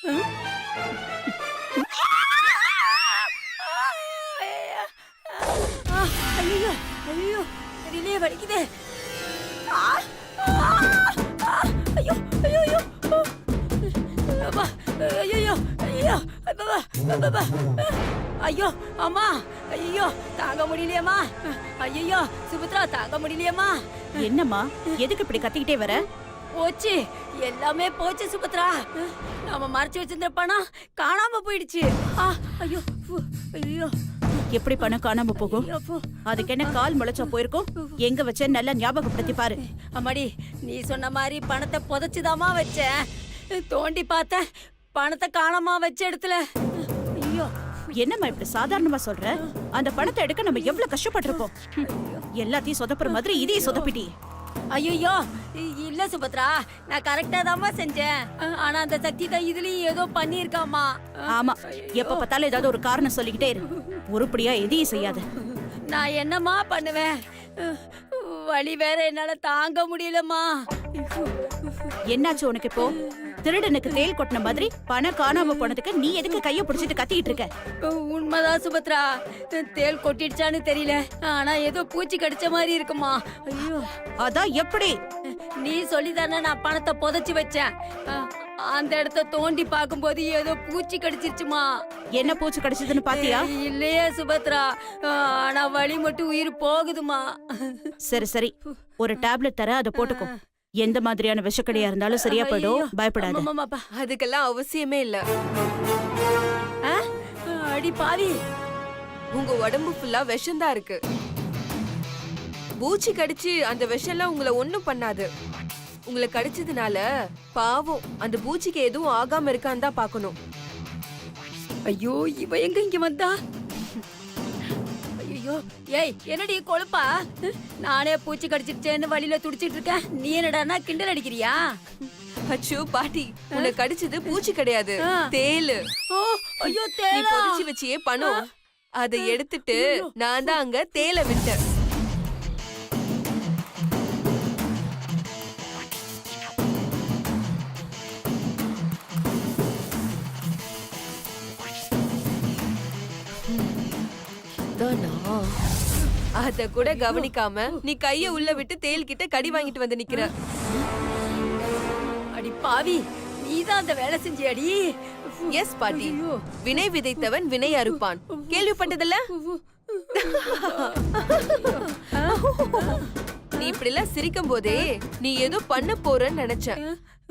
ஐயோ ஐயோ தெரியலையே வலிக்குது. ஐயோ ஐயோ ஐயோ ஐயோ ஐயோ ஐயோ அம்மா ஐயோ தாங்க முடியலையம்மா. ஐயோ சுபத்ரா தாங்க முடியலையம்மா. என்னம்மா எதுக்கு இப்படி கத்திக்கிட்டே வர? போச்சு எல்லாமே போச்சு சுபத்ரா. நாம மறைச்சு வச்சிருந்த பணம் காணாம போயிடுச்சு. ஐயோ ஐயோ எப்படி பணம் காணாம போகும்? அதுக்கு என்ன கால் முளைச்சா போயிருக்கும்? எங்க வச்ச நல்லா ஞாபகப்படுத்தி பாரு. அம்மாடி நீ சொன்ன மாதிரி பணத்தை புதைச்சுதாமா வச்சேன். தோண்டி பார்த்த பணத்தை காணாம வச்ச இடத்துல. ஐயோ என்னம்மா இப்படி சாதாரணமா சொல்ற? அந்த பணத்தை எடுக்க நம்ம எவ்வளவு கஷ்டப்பட்டிருப்போம். எல்லாத்தையும் சொதப்புற மாதிரி இதையும் சொதப்பிட்டி. ஐயோ இல்ல சுபத்ரா, நான் கரெக்டா தாமா செஞ்சேன். ஆனா அந்த சக்தி தான் இதுலயும் ஏதோ பண்ணிருக்காமா. ஆமா, எப்ப பார்த்தாலும் ஏதாவது ஒரு காரணம் சொல்லிக்கிட்டே இரு. உருப்படியா எதையும் செய்யாத. நான் என்னமா பண்ணுவேன்? வலி வேற என்னால தாங்க முடியலமா. என்னாச்சு உனக்கு இப்போ? திருடனுக்கு தேல் கொட்டின மாதிரி பணம் காணாம போனதுக்கு நீ எதுக்கு கைய பிடிச்சிட்டு கத்திக்கிட்டு இருக்க? உண்மைதான் சுபத்ரா, தேல் கொட்டிடுச்சான்னு தெரியல. ஆனா ஏதோ பூச்சி கடிச்ச மாதிரி இருக்குமா. ஐயோ அதான் எப்படி? நீ சொல்லிதானே நான் பணத்தை புதைச்சு வச்சேன். அந்த இடத்த தோண்டி பார்க்கும்போது ஏதோ பூச்சி கடிச்சிருச்சுமா. என்ன பூச்சி கடிச்சதுன்னு பாத்தியா? இல்லையே சுபத்ரா, ஆனா வலி மட்டும் உயிர் போகுதுமா. சரி சரி, ஒரு டேப்லெட் தர, அதை போட்டுக்கோ. எந்த மாதிரியான விஷக்கடியா இருந்தாலும் சரியா போயிடும், பயப்படாத. அதுக்கெல்லாம் அவசியமே இல்ல. அடி பாவி, உங்க உடம்பு ஃபுல்லா விஷம்தான் இருக்கு. பூச்சி கடிச்சு அந்த விஷம்லாம் உங்களை ஒண்ணும் பண்ணாது. உங்களை கடிச்சதுனால பாவம் அந்த பூச்சிக்கு எதுவும் ஆகாம இருக்கான்னு தான் பாக்கணும். ஐயோ இவ எங்க இங்க வந்தா? ஐயோ ஏய் என்னடி கொழுப்பா? நானே பூச்சி கடிச்சிருச்சேன்னு வழியில துடிச்சிட்டு இருக்கேன். நீ என்னடானா கிண்டல் அடிக்கிறியா? அச்சோ பாட்டி, உன்னை கடிச்சது பூச்சி கிடையாது, தேளு. ஐயோ நீ தேளா? பொதிச்சு வச்சியே பணம், அதை எடுத்துட்டு நான் தான் அங்க தேளை விட்டேன். அத கூட கவனிக்காம நீ கைய உள்ள விட்டு தேல் கிட்ட கடி வாங்கிட்டு வந்து நிக்கிற. அடி பாவி, நீதான் அந்த வேலை செஞ்சியாடி? எஸ் பாட்டி, வினை விதைத்தவன் வினை அறுப்பான், கேள்விப்பட்டதில்ல? நீ இப்படி எல்லாம் சிரிக்கும் போதே நீ ஏதோ பண்ண போறன்னு நினைச்சேன்.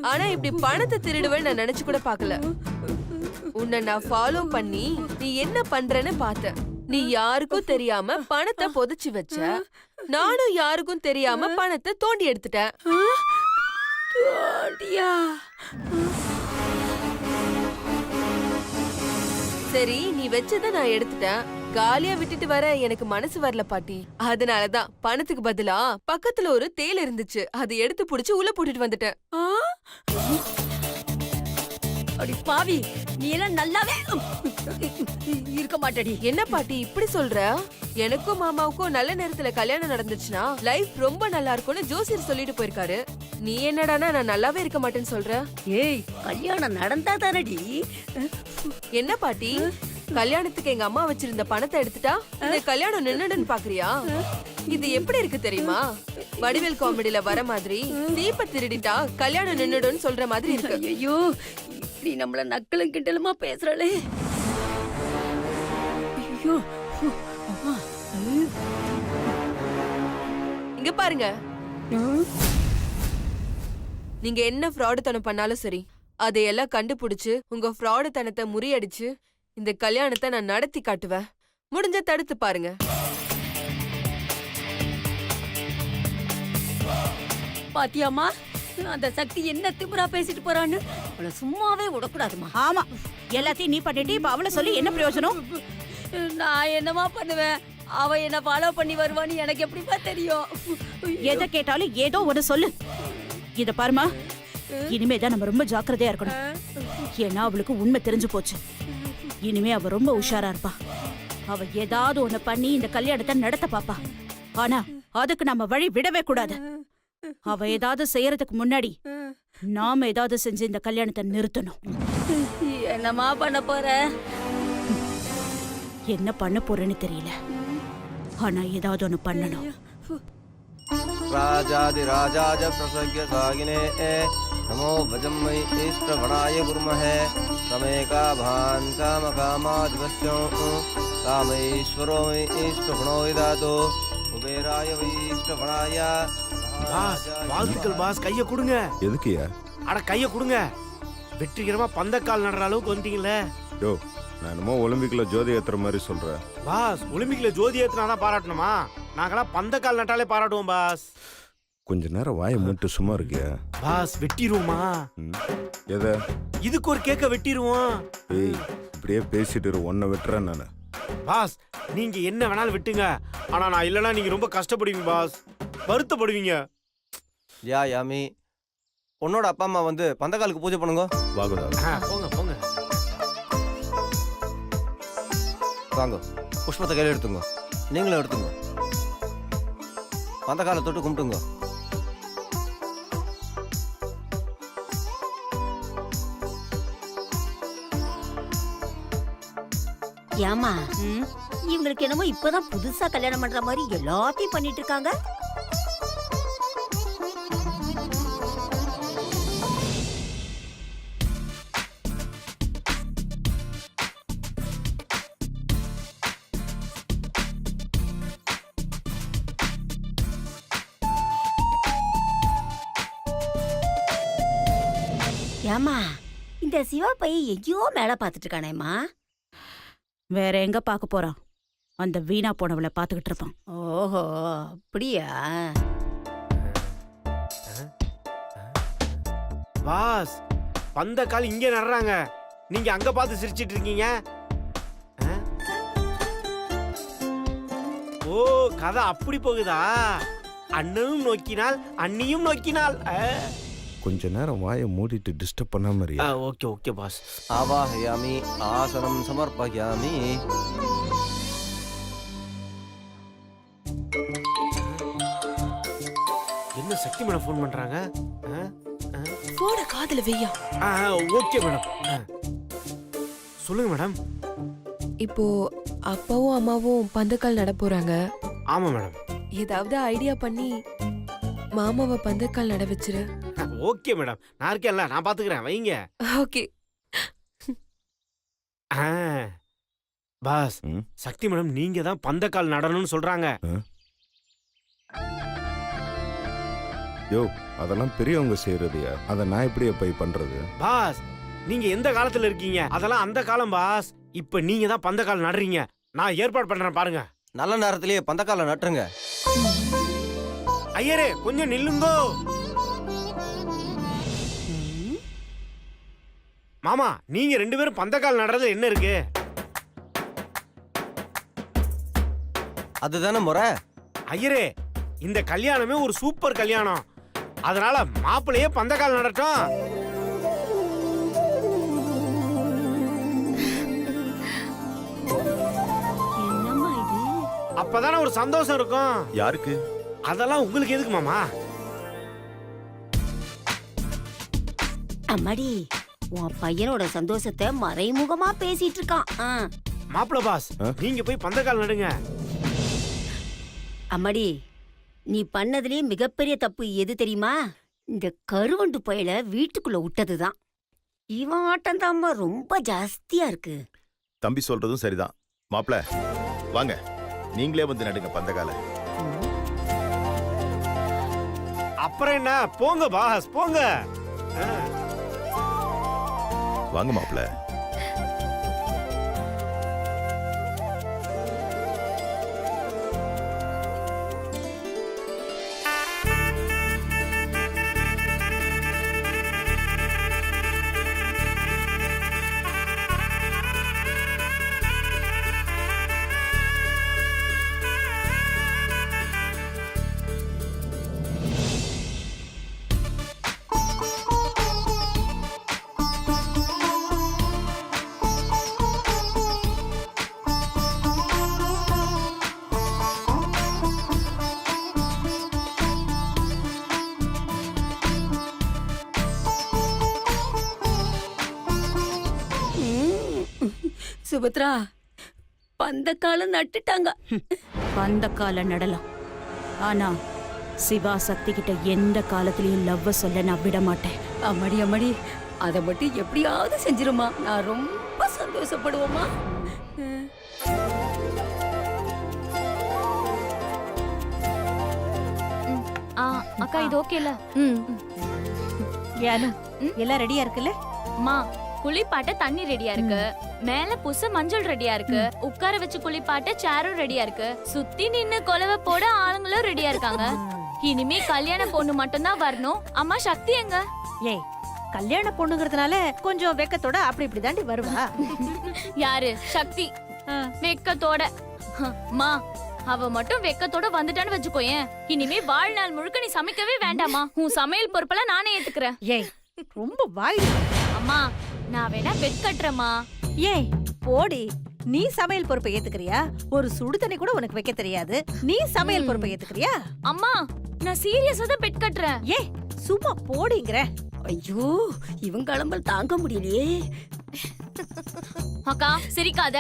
ஆனா இப்படி பணத்தை திருடுவேன்னு நான் நினைச்சு கூட பாக்கல. உன்னை நான் ஃபாலோ பண்ணி நீ என்ன பண்றன்னு பார்த்தேன். நீ யாருக்கும் தெரியாம பணத்தை புதைச்சு வச்ச, நானும் யாருக்கும் தெரியாம பணத்தை தோண்டி எடுத்துட்டேன். சரி, நீ வச்சத நான் எடுத்துட்டேன். காலியா விட்டுட்டு வர எனக்கு மனசு வரல பாட்டி. அதனாலதான் பணத்துக்கு பதிலா பக்கத்துல ஒரு தேல் இருந்துச்சு, அதை எடுத்து புடிச்சு உள்ள போட்டுட்டு வந்துட்டேன். அடி பாவி, நீ எல்லாம் நல்லாவே இருக்க மாட்டடி. என்ன பாட்டி இப்படி சொல்ற? எனக்கும் மாமாவுக்கும் நல்ல நேரத்துல கல்யாணம் நடந்துச்சுன்னா லைஃப் ரொம்ப நல்லா இருக்கும்னு ஜோசியர் சொல்லிட்டு போயிருக்காரு. நீ என்னடானா நான் நல்லாவே இருக்க மாட்டேன்னு சொல்ற? ஏய், கல்யாணம் நடந்தா தானடி. என்ன பாட்டி, கல்யாணத்துக்கு எங்க அம்மா வச்சிருந்த பணத்தை எடுத்துட்டா இந்த கல்யாணம் நின்னுடுன்னு பாக்குறியா? இது எப்படி இருக்கு தெரியுமா? வடிவேல் காமெடியில வர மாதிரி தீப திருடிட்டா கல்யாணம் நின்னுடுன்னு சொல்ற மாதிரி இருக்கு. ஐயோ, இப்படி நம்மள நக்கலும் கிண்டலுமா பேசுறாளே. ஐயோ, இங்க பாருங்க, நீங்க என்ன ஃப்ராடு தனம் பண்ணாலும் சரி, அதையெல்லாம் கண்டுபிடிச்சு உங்க ஃப்ராடு தனத்தை முறியடிச்சு இந்த கல்யாணத்தை நான் நடத்தி காட்டுவேன். முடிஞ்ச தடுத்து பாருங்க. பாத்தியாமா, அந்த சக்தி என்ன திமிரா பேசிட்டு போறான்னு. அவளை சும்மாவே விடக்கூடாதுமா. ஆமா, எல்லாத்தையும் நீ பண்ணிட்டு இப்ப அவளை சொல்லி என்ன பிரயோஜனம்? நான் என்னமா பண்ணுவேன்? அவ என்ன ஃபாலோ பண்ணி வருவான்னு எனக்கு எப்படிப்பா தெரியும்? எதை கேட்டாலும் ஏதோ ஒரு சொல்லு. இத பாருமா, இனிமேதான் நம்ம ரொம்ப ஜாக்கிரதையா இருக்கணும். ஏன்னா அவளுக்கு உண்மை தெரிஞ்சு போச்சு. இனிமே அவ ரொம்ப உஷாரா இருப்பா. அவ ஏதாவது ஒண்ணு பண்ணி இந்த கல்யாணத்தை நடத்த பாப்பா. ஆனா அதுக்கு நம்ம வழி விடவே கூடாது. அவ ஏதாவது செய்யறதுக்கு முன்னாடி நாம ஏதாவது செஞ்சு இந்த கல்யாணத்தை நிறுத்தணும். என்னம்மா பண்ண போற? என்ன பண்ண போறேன்னு தெரியல, ஆனா ஏதாவது ஒண்ணு பண்ணணும். ராஜாதிராஜாஜ பிரசக்ய சாகினே நமோ வஜம்மை ஈஷ்டவனாய குர்மஹே சமேகா பான் காம காமாதிபஸ்யம் காமைஸ்வரோ மை ஈஷ்டவனோ விதாதோ குபேராய வை ஈஷ்டவனாய. பாஸ், வாழ்த்துக்கள் பாஸ். கைய கொடுங்க. எதுக்குயா? அட கைய கொடுங்க. வெற்றிகரமா பந்தக்கால் நடுற அளவுக்கு வந்துட்டீங்களே. யோ, நான் என்னமோ ஒலிம்பிக்ல ஜோதி ஏத்துற மாதிரி சொல்றேன். பாஸ், ஒலிம்பிக்ல ஜோதி ஏத்துனாதான் பாராட்டணுமா? நாங்களாம் பந்தக்கால் நட்டாலே பாராட்டுவோம் பாஸ். கொஞ்ச நேரம் வாயை மூட்டு சும்மா இருக்கியா? பாஸ், வெட்டிடுவோமா? எதை? இதுக்கு ஒரு கேக்க வெட்டிடுவோம். ஏய், இப்படியே பேசிட்டு ஒன்ன வெட்டுறேன் நானு. பாஸ், நீங்க என்ன வேணாலும் வெட்டுங்க, ஆனா நான் இல்லனா நீங்க ரொம்ப கஷ்டப்படுவீங்க பாஸ், வருத்தப்படுவீங்க. யா யாமி, உன்னோட அப்பா அம்மா வந்து பந்தக்காலுக்கு பூஜை பண்ணுங்க. வாகுதா, போங்க போங்க. வாங்க, புஷ்பத்தை கையில் எடுத்துங்க. நீங்களும் எடுத்துங்க. பந்தக்காலை தொட்டு கும்பிட்டுங்க. ஏமா இவங்களுக்கு என்னமோ இப்பதான் புதுசா கல்யாணம் பண்ற மாதிரி எல்லாத்தையும் பண்ணிட்டு இருக்காங்க. ஏமா இந்த சிவா பையன் எங்கேயோ மேல பாத்துட்டு இருக்கானேம்மா. வேற எங்க பார்க்க போறான்? அந்த வீணா போனவளை பாத்துக்கிட்டு இருப்பான். ஓஹோ, அப்படியா? பாஸ், பந்தக்கால் இங்க நடுறாங்க, நீங்க அங்க பார்த்து சிரிச்சிட்டு இருக்கீங்க. ஓ, கதை அப்படி போகுதா? அண்ணனும் நோக்கினால் அண்ணியும் நோக்கினால். கொஞ்ச நேரம் வாயை மூடிட்டு டிஸ்டர்ப் பண்ணாம இருயா. Okay okay boss. ஆவாஹயாமி ஆசனம் சமர்ப்பயாமி. என்ன சக்தி மேடம் ஃபோன் பண்றாங்க? போட காதுல வெய்யா. Okay madam. சொல்லுங்க மேடம். இப்போ அப்பாவும் அம்மாவும் பந்தக்கால் நட போறாங்க. ஆமா மேடம். ஏதாவது ஐடியா பண்ணி மாமாவை பந்தக்கால் நட வச்சிரு. ஓகே மேடம், நான் இருக்கேன்ல, நான் பாத்துக்கிறேன், வைங்க. ஓகே பாஸ், சக்தி மேடம் நீங்க தான் பந்தக்கால் நடணும்னு சொல்றாங்க. யோ, அதெல்லாம் பெரியவங்க செய்யறதுயா, அதை நான் எப்படி போய் பண்றது? பாஸ், நீங்க எந்த காலத்துல இருக்கீங்க? அதெல்லாம் அந்த காலம் பாஸ். இப்ப நீங்க தான் பந்தக்கால் நடுறீங்க. நான் ஏற்பாடு பண்றேன் பாருங்க. நல்ல நேரத்திலேயே பந்தக்காலை நட்டுருங்க. ஐயரே, கொஞ்சம் நில்லுங்கோ. மாமா, நீங்க ரெண்டு பேரும் பந்தக்கால் நடுறதுல என்ன இருக்கு? அதுதானே முறை. ஐயரே, இந்த கல்யாணமே ஒரு சூப்பர் கல்யாணம். அதனால மாப்பிள்ளையே பந்தக்கால் நடட்டும். என்னம்மா இது? அப்பதானே ஒரு சந்தோஷம் இருக்கும். யாருக்கு? அதெல்லாம் உங்களுக்கு எதுக்கு மாமா? அம்மாடி, உன் பையனோட சந்தோஷத்தை மறைமுகமா பேசிட்டு இருக்கான். மாப்பிள்ள பாஸ், நீங்க போய் பந்தக்கால் நடுங்க. அம்மாடி, நீ பண்ணதுலயே மிகப்பெரிய தப்பு எது தெரியுமா? இந்த கருவண்டு பயல வீட்டுக்குள்ள விட்டதுதான். இவன் ஆட்டம் தாம்மா ரொம்ப ஜாஸ்தியா இருக்கு. தம்பி சொல்றதும் சரிதான். மாப்ள, வாங்க, நீங்களே வந்து நடுங்க பந்தக்கால. அப்புறம் என்ன, போங்க பாஸ், போங்க. வாங்க மாப்ள. சுபத்ரா பந்தக்காலம் நட்டுட்டாங்க. அந்த கால நடலாம். ஆனா சிவா சக்தி கிட்ட எந்த காலத்திலயும் லவ்வ சொல்ல நான் விட மாட்டேன். அம்மாடி அம்மாடி, அதை மட்டும் எப்படியாவது செஞ்சிருமா, நான் ரொம்ப சந்தோஷப்படுவோமா. அக்கா இது ஓகேல? யானு எல்லாம் ரெடியா இருக்குல்ல? அம்மா குளிப்பாட்ட தண்ணி ரெடியா இருக்கு, மேல புச மஞ்சள் ரெடியா இருக்கு, உட்கார வச்சு குளிப்பாட்ட சேரும் ரெடியா இருக்கு, சுத்தி நின்னு கொலவை போட ஆளுங்களும் ரெடியா இருக்காங்க. இனிமே கல்யாண பொண்ணு மட்டும் தான் வரணும். அம்மா சக்தி எங்க? ஏய், கல்யாண பொண்ணுங்கிறதுனால கொஞ்சம் வெக்கத்தோட அப்படி இப்படி தாண்டி வருவா. யாரு? சக்தி வெக்கத்தோட. மா அவ மட்டும் வெக்கத்தோட வந்துட்டான்னு வச்சுக்கோயேன், இனிமே வாழ்நாள் முழுக்க நீ சமைக்கவே வேண்டாமா. உன் சமையல் பொறுப்பெல்லாம் நானே ஏத்துக்கிறேன். ஏய், ரொம்ப வாய். அம்மா நான் வேணா பெட் கட்டுறேம்மா. ஏய் போடி, நீ சமையல் பொறுப்பை ஏத்துக்கிறியா? ஒரு சுடு தண்ணி கூட உனக்கு வைக்க தெரியாது, நீ சமையல் பொறுப்பை ஏத்துக்கிறியா? அம்மா நான் சீரியஸா தான் பெட் கட்டுறேன். ஏய் சும்மா போடிங்கற. ஐயோ, இவங்க கிளம்பல் தாங்க முடியலையே. அக்கா சிரிக்காத.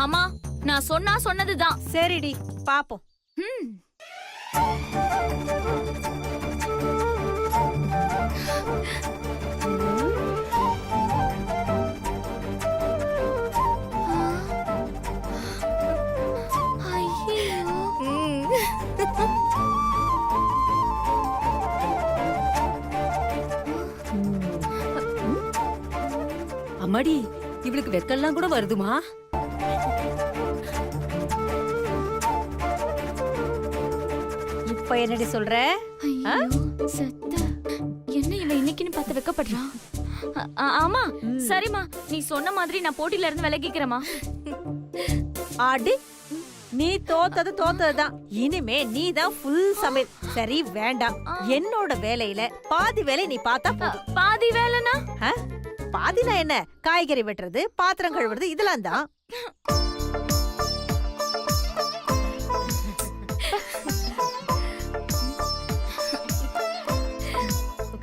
அம்மா நான் சொன்னதுதான். சரிடி, பாப்போம். அம்மாடி, இவளுக்கு வெக்கெல்லாம் கூட வருதுமா. இப்ப என்னடி சொல்ற? செத்த என்ன இவ இன்னைக்குன்னு பார்த்து வெக்கப்படுறான். ஆமா சரிம்மா, நீ சொன்ன மாதிரி நான் போட்டில இருந்து விலகிக்கிறேம்மா. ஆடி, நீ தோத்ததுதான். இனிமே நீ தான் ஃபுல் சமையல். சரி வேண்டாம், என்னோட வேலையில பாதி வேலை நீ பார்த்தா போதும். பாதி வேலைனா? பாதினா என்ன? காய்கறி வெட்டுறது, பாத்திரம் கழுவுறது, இதெல்லாம் தான்.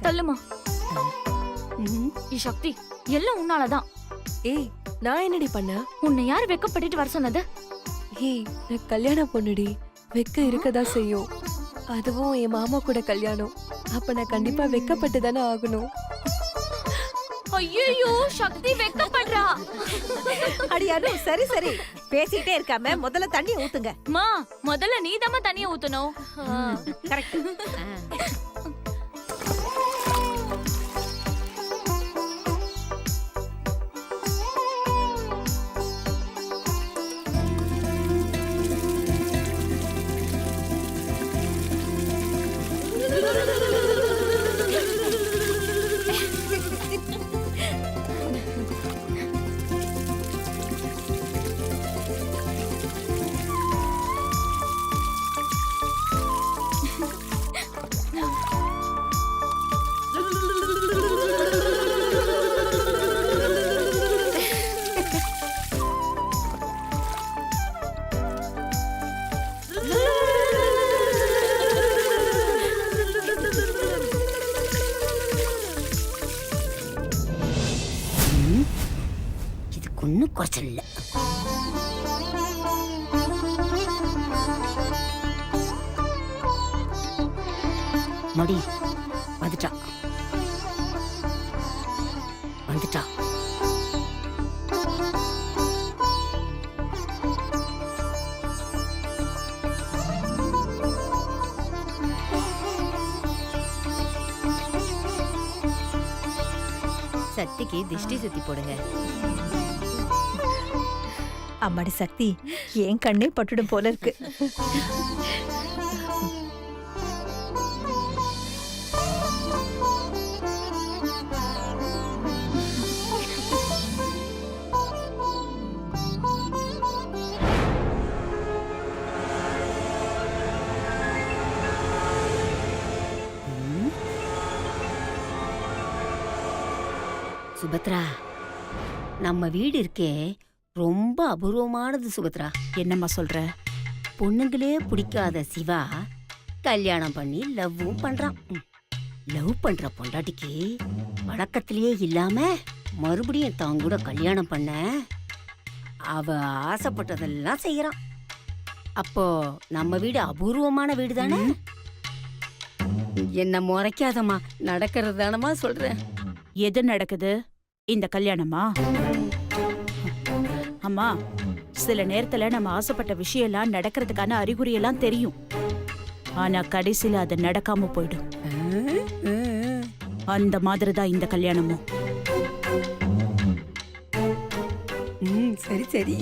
தள்ளுமா. சக்தி எல்லாம் உன்னாலதான். ஏய் நான் என்னடி பண்ண? உன்னை யாரு வெக்கப்பட்டுட்டு வர சொன்னது? ஏய் நான் கல்யாணம் பொண்ணுடி, வெக்க இருக்கதா செய்யும். அதுவும் என் மாமா கூட கல்யாணம், அப்ப நான் கண்டிப்பா வெக்கப்பட்டு தானே ஆகணும். ஐயோ சக்தி வெக்கப்படுறா. அடியானு சரி சரி, பேசிட்டே இருக்காம முதல்ல தண்ணி ஊத்துங்க. மா முதல்ல நீதாம்மா தண்ணிய ஊத்தணும். கரெக்ட். இதுக்கு ஒன்னும் குறைச்சல் இல்ல. மடி வந்துட்டா. சக்திக்கு திஷ்டி சுத்தி போடுங்க. அம்மாடி சக்தி, என் கண்ணே பட்டுடும் போல இருக்கு. சுபத்ரா, நம்ம வீடு இருக்கே ரொம்ப அபூர்வமானது சுபத்ரா. என்னம்மா சொல்ற? பொண்ணுங்களே பிடிக்காத சிவா கல்யாணம் பண்ணி லவ்வும் பண்றான். லவ் பண்ற பொண்டாட்டிக்கு வழக்கத்திலேயே இல்லாம மறுபடியும் தான் கூட கல்யாணம் பண்ண அவ ஆசைப்பட்டதெல்லாம் செய்யறான். அப்போ நம்ம வீடு அபூர்வமான வீடு தானே? என்ன முறைக்காதம்மா, நடக்கிறது தானமா சொல்றேன். எது நடக்குது? இந்த கல்யாணமா? அம்மா, சில நேரத்துல நம்ம ஆசைப்பட்ட விஷயம் எல்லாம் நடக்கிறதுக்கான அறிகுறி எல்லாம் தெரியும். ஆனா கடைசியில அது நடக்காம போயிடும். அந்த மாதிரிதான் இந்த கல்யாணமும். சரி சரி.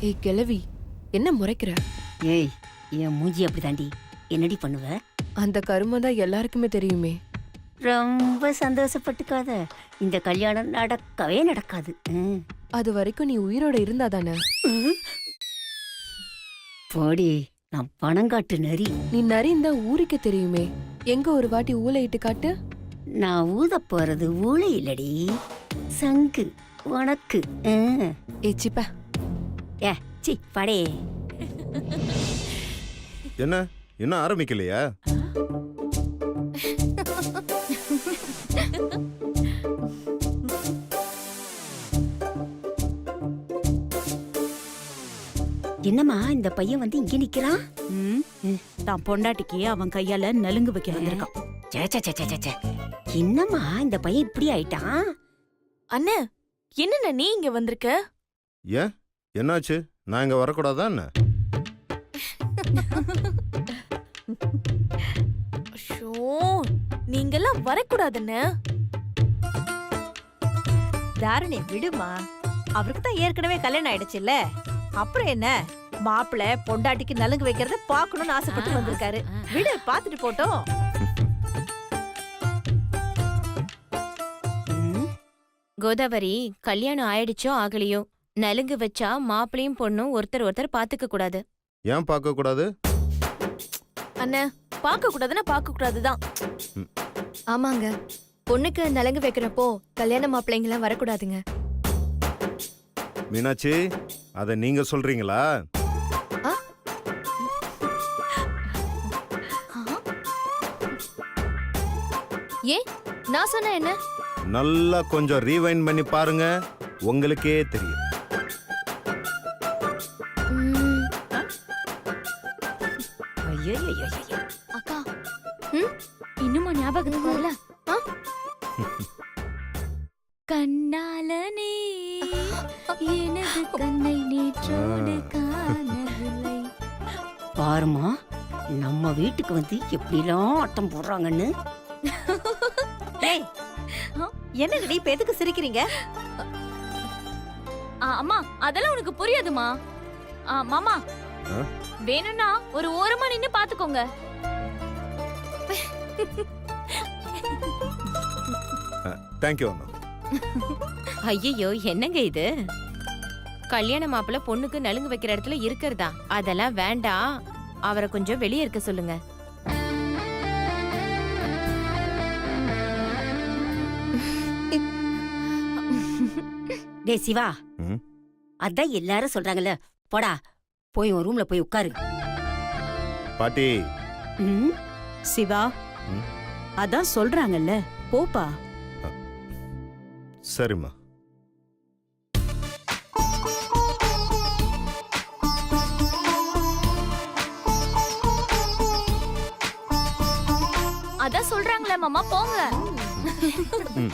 ஏய் கிழவி, என்ன முறைக்கிற? ஏய், என் மூஞ்சி அப்படி தாண்டி. என்னடி பண்ணுவ? அந்த கருமை தான் எல்லாருக்குமே தெரியுமே. ரொம்ப சந்தோஷப்பட்டுக்காத. இந்த கல்யாணம் நடக்கவே நடக்காது. அது வரைக்கும் நீ உயிரோட இருந்தா தானே? போடி, நான் பணங்காட்டு நரி. நீ நரிந்தா ஊருக்கு தெரியுமே. எங்க ஒரு வாட்டி ஊளையிட்டு காட்டு. நான் ஊத போறது ஊழை இல்லடி, சங்கு. உனக்கு ஏச்சிப்ப ஏ சி படே. என்ன இன்னும் ஆரம்பிக்கலையா? என்னம்மா இந்த பையன் வந்து இங்க நிக்கிறான்? தான் பொண்டாட்டிக்கு அவன் கையால நலுங்கு வைக்க வந்திருக்கான். சே, சே, சே, சே, சே. என்னம்மா இந்த பையன் இப்படி ஆயிட்டான்? அண்ணே, என்னண்ணே நீ இங்க வந்திருக்க? ஏன் என்னாச்சு? நான் இங்க வரக்கூடாதா என்ன? ஷோ, நீங்கெல்லாம் வரக்கூடாதுன்னு. தாரணி விடுமா, அவருக்கு தான் ஏற்கனவே கல்யாணம் ஆயிடுச்சுல்ல. அப்புறம் என்ன, மாப்பிள்ள பொண்டாட்டிக்கு நலுங்கு வைக்கிறத பாக்கணும்னு ஆசைப்பட்டு வந்திருக்காரு. விடு, பாத்துட்டு போட்டோம். கோதாவரி, கல்யாணம் ஆயிடுச்சோ ஆகலையோ, நலுங்கு வச்சா மாப்பிளையும் பொண்ணும் ஒருத்தர் பாத்துக்க கூடாது. ஏன் பார்க்க கூடாது? அண்ணே, பார்க்க கூடாதுன்னா பார்க்க கூடாதுதான். ஆமாங்க, பொண்ணுக்கு நலங்கு வைக்கிறப்போ கல்யாண மாப்பிள்ளைங்களாம் வரக்கூடாதுங்க. மீனாட்சி, அத நீங்க சொல்றீங்களா? ஏன் நான் சொன்ன என்ன? நல்லா கொஞ்சம் ரீவைண்ட் பண்ணி பாருங்க, உங்களுக்கே தெரியும். அக்கா, இன்னுமா ஞாபகத்துக்கு வரல? கண்ணாலனே எனது கண்ணை நேற்றோடு காணவில்லை. பாருமா, நம்ம வீட்டுக்கு வந்து எப்படிலாம் ஆட்டம் போடுறாங்கன்னு. ஏய், என்னங்கடி இப்ப எதுக்கு சிரிக்கிறீங்க? அம்மா, அதெல்லாம் உனக்கு புரியாதுமா. மாமா, வேணும்னா ஒரு ஓரமா நின்னு பாத்துக்கோங்க. தேங்க்யூ அண்ணா. ஐயோ, என்னங்க இது? கல்யாண மாப்பிள்ள பொண்ணுக்கு நலுங்கு வைக்கிற இடத்துல இருக்கிறதா? அதெல்லாம் வேண்டாம். அவரை கொஞ்சம் வெளியே இருக்க சொல்லுங்க. டே சிவா, ம்? அதான் எல்லாரும் சொல்றாங்கல்ல, போடா போய் உன் ரூம்ல போய் உட்காரு. பாட்டி, ம்? சிவா, ம்? அதான் சொல்றாங்கல்ல, போப்பா. சரிம்மா. அதான் சொல்றாங்களே மாமா, போங்க. ம்.